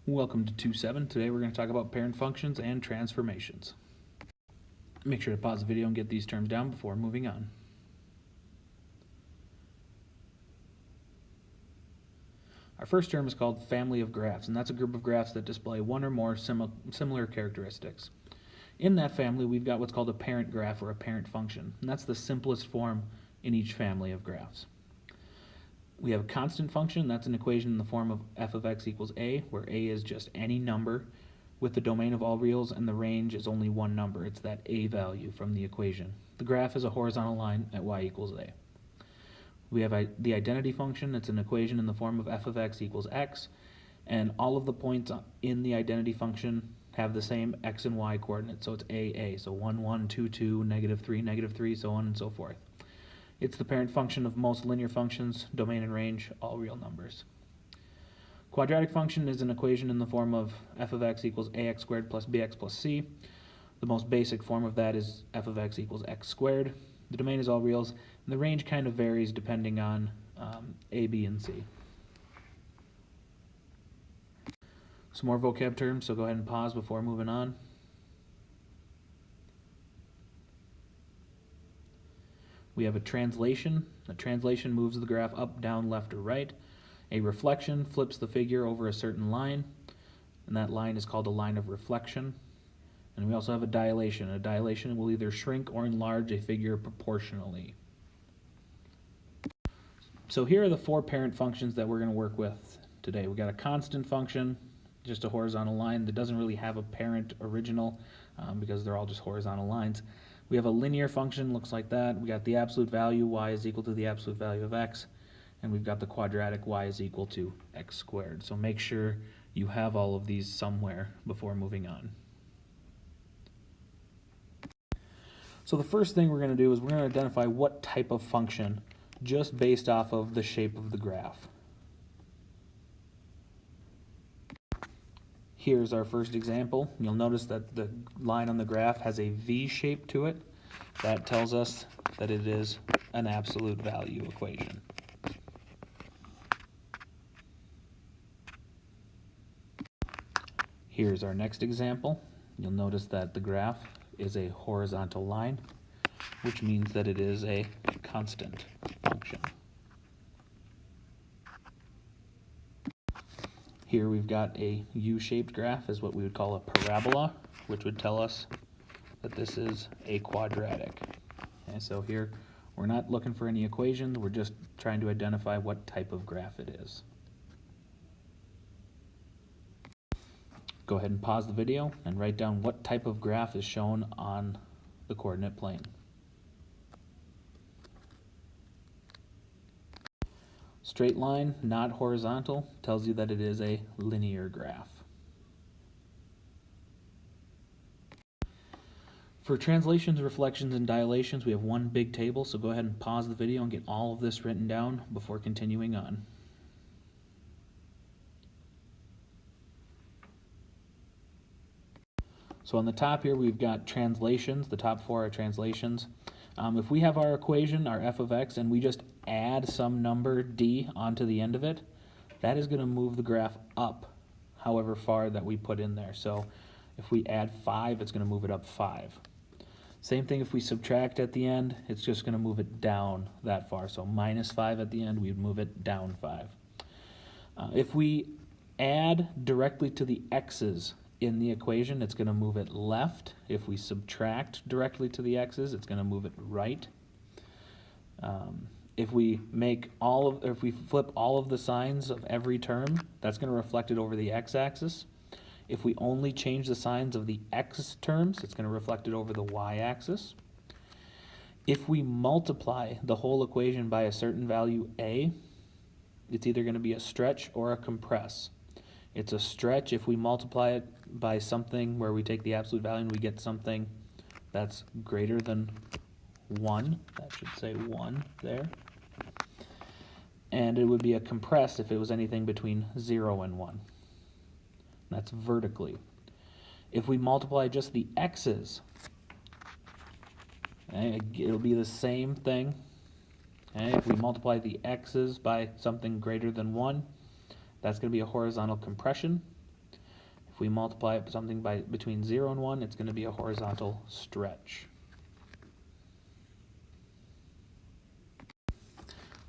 Welcome to 2.7. Today we're going to talk about parent functions and transformations. Make sure to pause the video and get these terms down before moving on. Our first term is called family of graphs, and that's a group of graphs that display one or more similar characteristics. In that family, we've got what's called a parent graph or a parent function, and that's the simplest form in each family of graphs. We have a constant function. That's an equation in the form of f of x equals a, where a is just any number with the domain of all reals, and the range is only one number. It's that a value from the equation. The graph is a horizontal line at y equals a. We have the identity function. It's an equation in the form of f of x equals x, and all of the points in the identity function have the same x and y coordinates, so it's a, so 1, 1, 2, 2, -3, -3, so on and so forth. It's the parent function of most linear functions, domain and range, all real numbers. Quadratic function is an equation in the form of f of x equals ax squared plus bx plus c. The most basic form of that is f of x equals x squared. The domain is all reals, and the range kind of varies depending on a, b, and c. Some more vocab terms, so go ahead and pause before moving on. We have a translation. A translation moves the graph up, down, left, or right. A reflection flips the figure over a certain line, and that line is called a line of reflection. And we also have a dilation. A dilation will either shrink or enlarge a figure proportionally. So here are the four parent functions that we're going to work with today. We've got a constant function, just a horizontal line that doesn't really have a parent original because they're all just horizontal lines. We have a linear function, looks like that. We got the absolute value, y is equal to the absolute value of x. And we've got the quadratic, y is equal to x squared. So make sure you have all of these somewhere before moving on. So the first thing we're going to do is we're going to identify what type of function just based off of the shape of the graph. Here's our first example. You'll notice that the line on the graph has a V shape to it. That tells us that it is an absolute value equation. Here's our next example. You'll notice that the graph is a horizontal line, which means that it is a constant function. Here we've got a U-shaped graph, is what we would call a parabola, which would tell us that this is a quadratic. Okay, so here we're not looking for any equations, we're just trying to identify what type of graph it is. Go ahead and pause the video and write down what type of graph is shown on the coordinate plane. Straight line, not horizontal, tells you that it is a linear graph. For translations, reflections, and dilations, we have one big table, so go ahead and pause the video and get all of this written down before continuing on. So on the top here, we've got translations. The top four are translations. If we have our equation, our f of x, and we just add some number d onto the end of it, that is going to move the graph up however far that we put in there. So if we add 5, it's going to move it up 5. Same thing if we subtract at the end, it's just going to move it down that far. So -5 at the end, we would move it down 5. If we add directly to the x's in the equation, it's going to move it left. If we subtract directly to the x's, it's going to move it right. If we flip all of the signs of every term, that's going to reflect it over the x-axis. If we only change the signs of the x terms, it's going to reflect it over the y-axis. If we multiply the whole equation by a certain value a, it's either going to be a stretch or a compress. It's a stretch if we multiply it by something where we take the absolute value and we get something that's greater than 1. That should say 1 there. And it would be a compress if it was anything between 0 and 1. That's vertically. If we multiply just the x's, okay, it'll be the same thing. Okay, if we multiply the x's by something greater than 1, that's going to be a horizontal compression. If we multiply it something by between 0 and 1, it's going to be a horizontal stretch.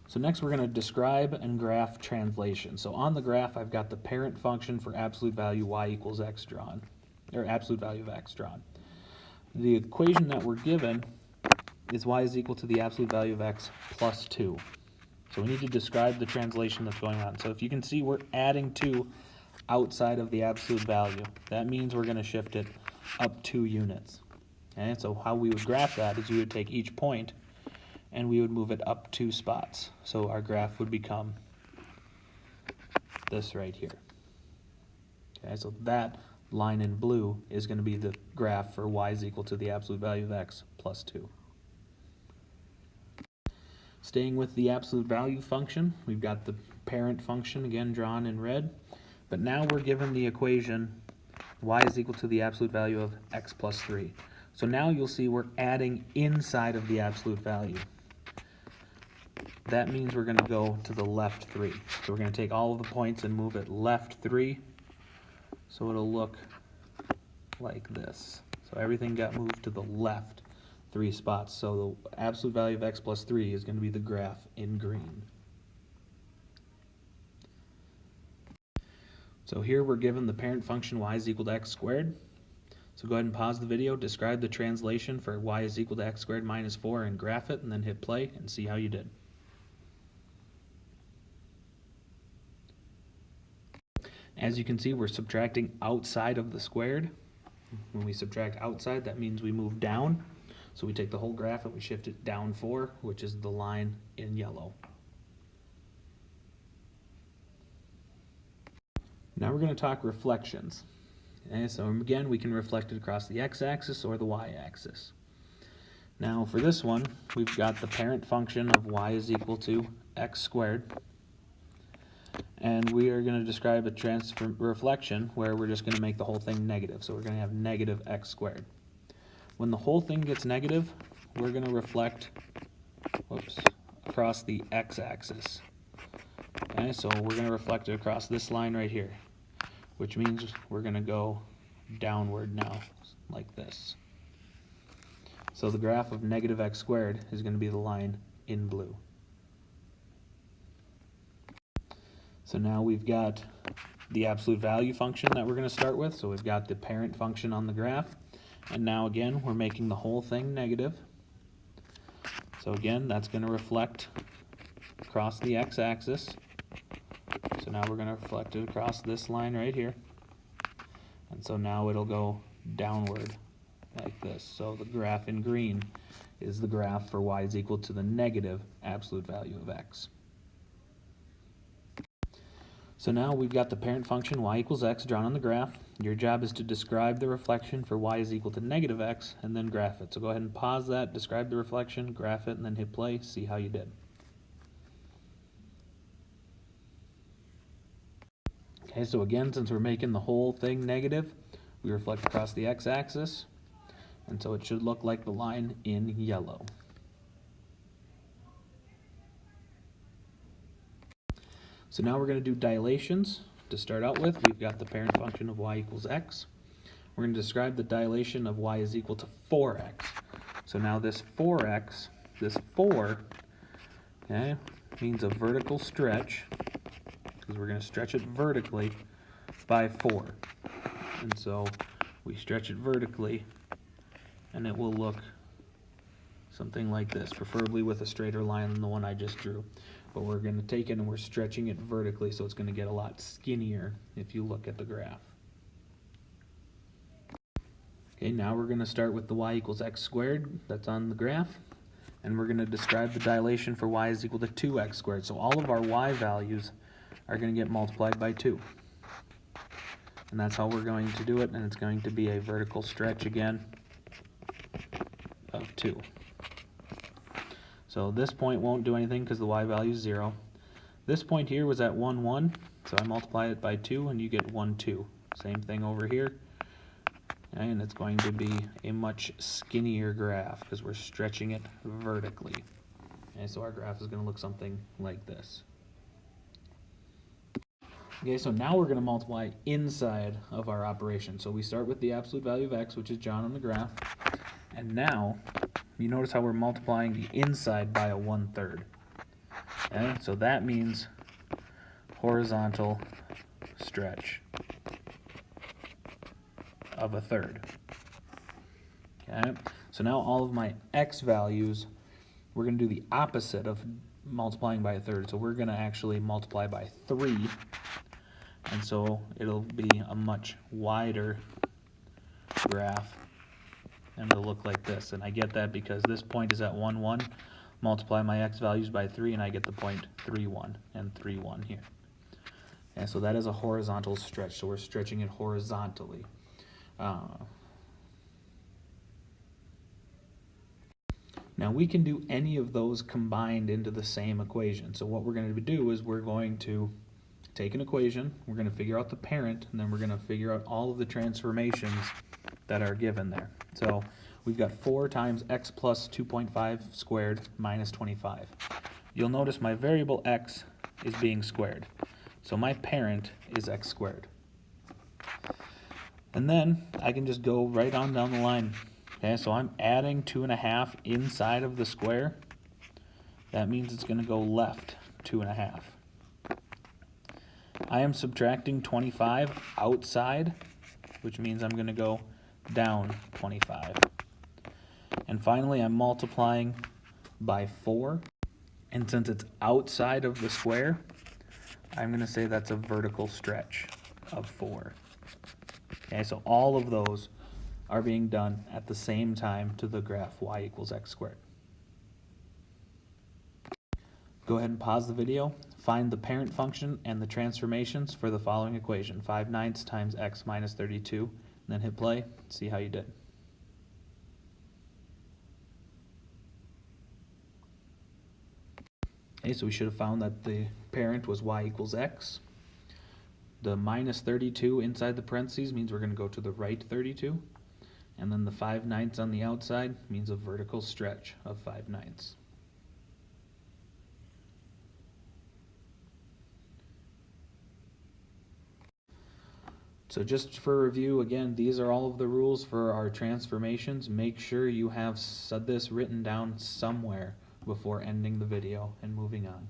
So next we're going to describe and graph translation. So on the graph I've got the parent function for absolute value y equals x drawn, or absolute value of x drawn. The equation that we're given is y is equal to the absolute value of x plus 2. So we need to describe the translation that's going on. So if you can see, we're adding 2 outside of the absolute value. That means we're going to shift it up 2 units. Okay, so how we would graph that is you would take each point and we would move it up 2 spots. So our graph would become this right here. Okay, so that line in blue is going to be the graph for y is equal to the absolute value of x plus 2. Staying with the absolute value function, we've got the parent function again drawn in red, but now we're given the equation y is equal to the absolute value of x plus 3. So now you'll see we're adding inside of the absolute value. That means we're going to go to the left 3. So we're going to take all of the points and move it left 3. So it'll look like this. So everything got moved to the left 3 spots. So the absolute value of x plus 3 is going to be the graph in green. So here we're given the parent function y is equal to x squared. So go ahead and pause the video, describe the translation for y is equal to x squared minus 4 and graph it, and then hit play and see how you did. As you can see, we're subtracting outside of the squared. When we subtract outside, that means we move down. So we take the whole graph and we shift it down 4, which is the line in yellow. Now we're going to talk reflections. Okay, so again, we can reflect it across the x-axis or the y-axis. Now for this one, we've got the parent function of y is equal to x squared. And we are going to describe a reflection where we're just going to make the whole thing negative. So we're going to have negative x squared. When the whole thing gets negative, we're going to reflect across the x-axis. Okay, so we're going to reflect it across this line right here, which means we're going to go downward now, like this. So the graph of negative x squared is going to be the line in blue. So now we've got the absolute value function that we're going to start with. So we've got the parent function on the graph. And now again, we're making the whole thing negative. So again, that's going to reflect across the x-axis. So now we're going to reflect it across this line right here. And so now it'll go downward like this. So the graph in green is the graph for y is equal to the negative absolute value of x. So now we've got the parent function y equals x drawn on the graph. Your job is to describe the reflection for y is equal to negative x and then graph it. So go ahead and pause that, describe the reflection, graph it, and then hit play, see how you did. Okay, so again, since we're making the whole thing negative, we reflect across the x-axis, and so it should look like the line in yellow. So now we're going to do dilations. To start out with, we've got the parent function of y equals x. We're going to describe the dilation of y is equal to 4x. So now this 4x, this 4, okay, means a vertical stretch, because we're going to stretch it vertically by 4. And so we stretch it vertically, and it will look something like this, preferably with a straighter line than the one I just drew. But we're going to take it and we're stretching it vertically, so it's going to get a lot skinnier if you look at the graph. Okay, now we're going to start with the y equals x squared that's on the graph, and we're going to describe the dilation for y is equal to 2x squared. So all of our y values are going to get multiplied by 2. And that's how we're going to do it, and it's going to be a vertical stretch again of 2. So this point won't do anything because the y value is 0. This point here was at 1, 1, so I multiply it by 2 and you get 1, 2. Same thing over here. And it's going to be a much skinnier graph because we're stretching it vertically. Okay, so our graph is going to look something like this. Okay, so now we're going to multiply inside of our operation. So we start with the absolute value of x, which is John on the graph. And now, you notice how we're multiplying the inside by a 1/3. Okay, so that means horizontal stretch of a third. Okay, so now all of my x values, we're going to do the opposite of multiplying by a third. So we're going to actually multiply by 3. And so it'll be a much wider graph, and it'll look like this. And I get that because this point is at 1, 1. Multiply my x values by 3, and I get the point 3, 1 and 3, 1 here. And so that is a horizontal stretch. So we're stretching it horizontally. Now we can do any of those combined into the same equation. So what we're going to do is we're going to take an equation, we're going to figure out the parent, and then we're going to figure out all of the transformations that are given there. So we've got 4 times x plus 2.5 squared minus 25. You'll notice my variable x is being squared. So my parent is x squared. And then I can just go right on down the line. Okay, so I'm adding 2.5 inside of the square. That means it's going to go left 2.5. I am subtracting 25 outside, which means I'm going to go down 25. And finally, I'm multiplying by 4. And since it's outside of the square, I'm going to say that's a vertical stretch of 4. Okay, so all of those are being done at the same time to the graph y equals x squared. Go ahead and pause the video. Find the parent function and the transformations for the following equation, 5/9 times x minus 32, and then hit play, see how you did. Okay, so we should have found that the parent was y equals x. The minus 32 inside the parentheses means we're going to go to the right 32, and then the 5/9 on the outside means a vertical stretch of 5/9. So just for review, again, these are all of the rules for our transformations. Make sure you have this written down somewhere before ending the video and moving on.